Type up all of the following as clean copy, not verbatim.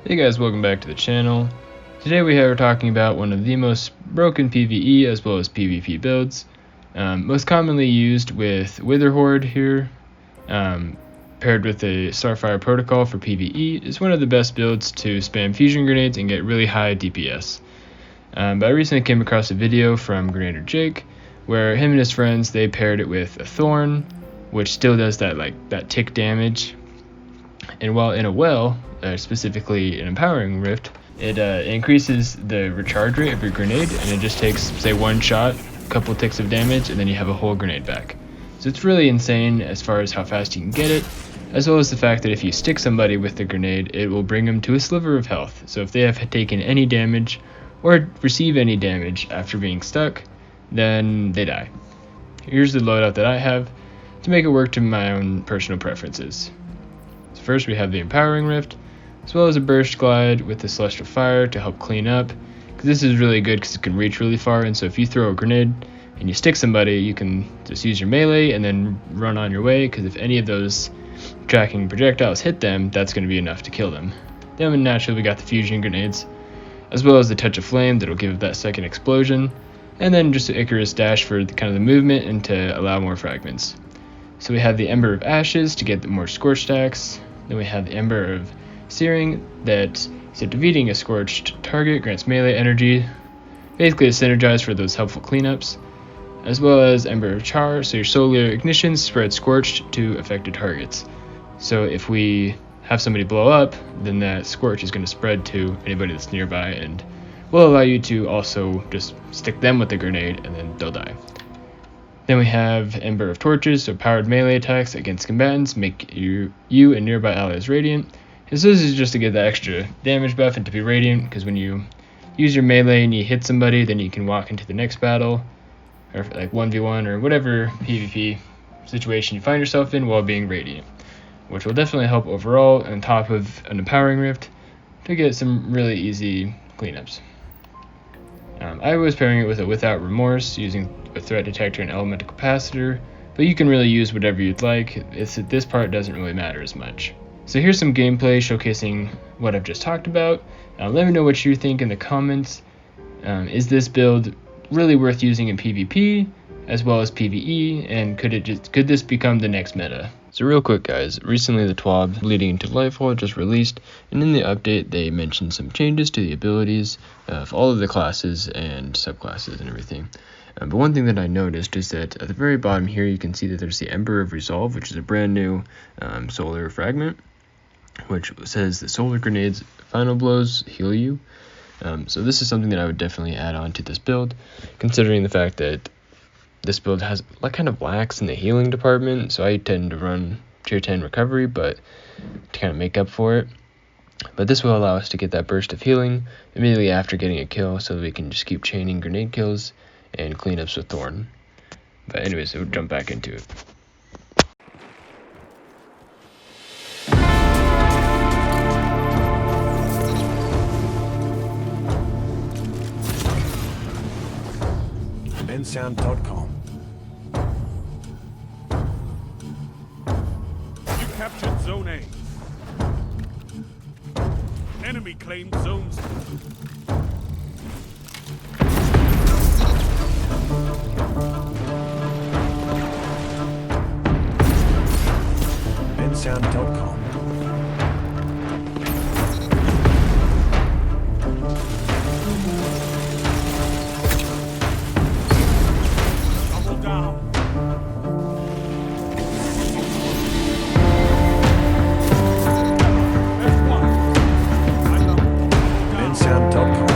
Hey guys, welcome back to the channel. Today we are talking about one of the most broken PVE as well as PvP builds. Most commonly used with Wither Horde here, paired with the Starfire Protocol for PvE, is one of the best builds to spam fusion grenades and get really high DPS. But I recently came across a video from Grenader Jake where him and his friends, they paired it with a Thorn, which still does that tick damage. And while in a well, specifically an Empowering Rift, it increases the recharge rate of your grenade, and it just takes, say, one shot, a couple ticks of damage, and then you have a whole grenade back. So it's really insane as far as how fast you can get it, as well as the fact that if you stick somebody with the grenade, it will bring them to a sliver of health. So if they have taken any damage or receive any damage after being stuck, then they die. Here's the loadout that I have to make it work to my own personal preferences. So first we have the Empowering Rift, as well as a Burst Glide with the Celestial Fire to help clean up, because this is really good because it can reach really far, and so if you throw a grenade and you stick somebody, you can just use your melee and then run on your way, because if any of those tracking projectiles hit them, that's going to be enough to kill them. Then naturally we got the fusion grenades, as well as the Touch of Flame that'll give that second explosion, and then just an Icarus Dash for the movement and to allow more fragments. So we have the Ember of Ashes to get the more scorch stacks. Then we have the Ember of Searing that, so defeating a scorched target grants melee energy, basically to synergize for those helpful cleanups, as well as Ember of Char, so your solar ignition spreads scorched to affected targets. So if we have somebody blow up, then that scorch is going to spread to anybody that's nearby and will allow you to also just stick them with the grenade and then they'll die. Then we have Ember of Torches, so powered melee attacks against combatants make you and nearby allies radiant. And so this is just to get that extra damage buff and to be radiant, because when you use your melee and you hit somebody, then you can walk into the next battle, or like 1v1 or whatever PvP situation you find yourself in while being radiant, which will definitely help overall on top of an Empowering Rift to get some really easy cleanups. I was pairing it with a Without Remorse using a Threat Detector and Elemental Capacitor, but you can really use whatever you'd like. This part doesn't really matter as much. So here's some gameplay showcasing what I've just talked about. Let me know what you think in the comments. Is this build really worth using in PvP as well as PvE, and could this become the next meta? So real quick guys, recently the TWAB leading into Lightfall just released, and in the update they mentioned some changes to the abilities of all of the classes and subclasses and everything. But one thing that I noticed is that at the very bottom here you can see that there's the Ember of Resolve, which is a brand new solar fragment, which says the solar grenades final blows heal you. So this is something that I would definitely add on to this build, considering the fact that this build has kind of lacks in the healing department, so I tend to run tier 10 recovery, but to kind of make up for it. But this will allow us to get that burst of healing immediately after getting a kill, so that we can just keep chaining grenade kills and cleanups with Thorn. But anyways, we'll jump back into it. Bensound.com. You captured Zone A. Enemy claimed Zone C. Bensound.com. Double down. That's one. I love it. Bensound.com.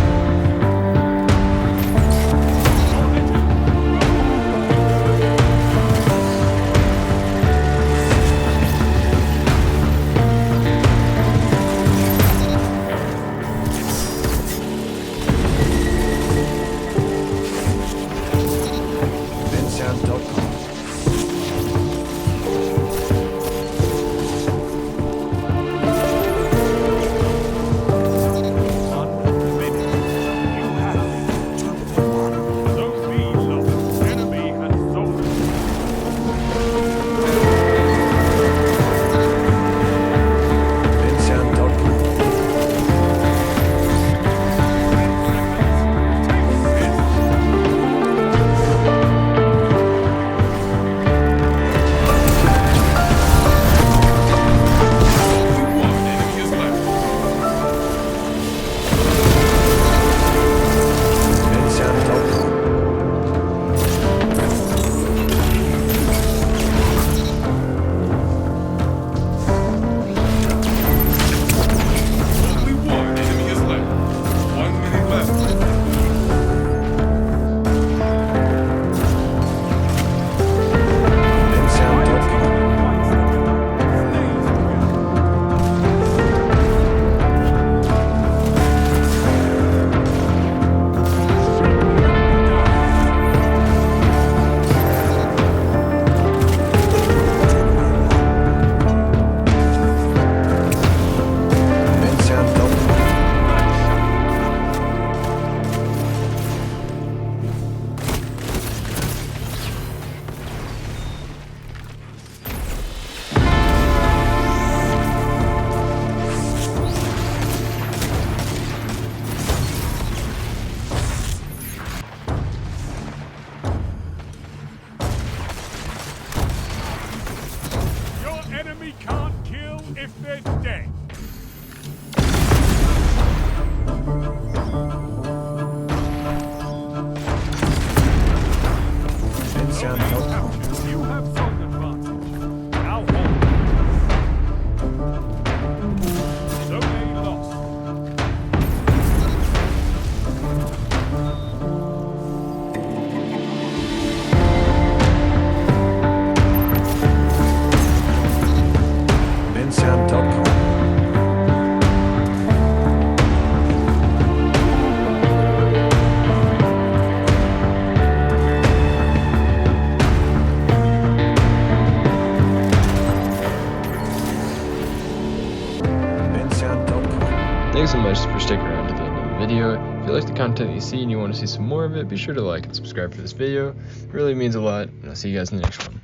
guys so much for sticking around to the end of the video. If you like the content you see and you want to see some more of it, be sure to like and subscribe for this video. It really means a lot, and I'll see you guys in the next one.